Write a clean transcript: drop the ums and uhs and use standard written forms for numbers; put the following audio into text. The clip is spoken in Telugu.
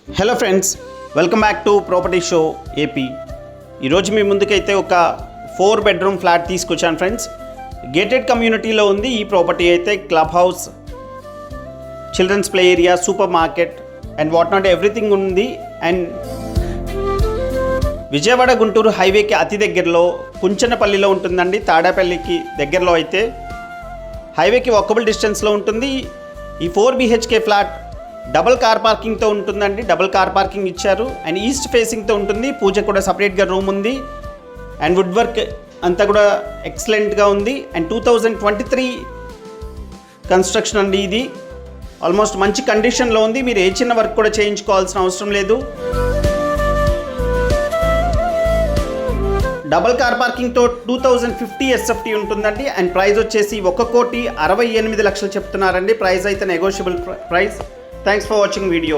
Hello friends, welcome back to property show AP. ఈరోజు మీ ముందుకైతే ఒక 4 బెడ్రూమ్ ఫ్లాట్ తీసుకొచ్చాను ఫ్రెండ్స్. గేటెడ్ కమ్యూనిటీలో ఉంది ఈ ప్రాపర్టీ. అయితే club house, children's play area, super market and what not everything ఉంది. అండ్ విజయవాడ గుంటూరు హైవేకి అతి దగ్గరలో కుంచనపల్లిలో ఉంటుందండి. తాడేపల్లికి దగ్గరలో అయితే హైవేకి వాకబుల్ డిస్టెన్స్లో ఉంటుంది. ఈ 4 BHK ఫ్లాట్ డబుల్ కార్ పార్కింగ్తో ఉంటుందండి. డబుల్ కార్ పార్కింగ్ ఇచ్చారు అండ్ ఈస్ట్ ఫేసింగ్తో ఉంటుంది. పూజ కూడా సపరేట్గా రూమ్ ఉంది అండ్ వుడ్ వర్క్ అంతా కూడా ఎక్సలెంట్గా ఉంది. అండ్ 2023 కన్స్ట్రక్షన్ అండి. ఇది ఆల్మోస్ట్ మంచి కండిషన్లో ఉంది. మీరు ఏ చిన్న వర్క్ కూడా చేయించుకోవాల్సిన అవసరం లేదు. డబల్ కార్ పార్కింగ్తో 2050 SFT ఉంటుందండి. అండ్ ప్రైస్ వచ్చేసి 1,68,00,000 చెప్తున్నారండి. ప్రైస్ అయితే negotiable price. Thanks for watching video.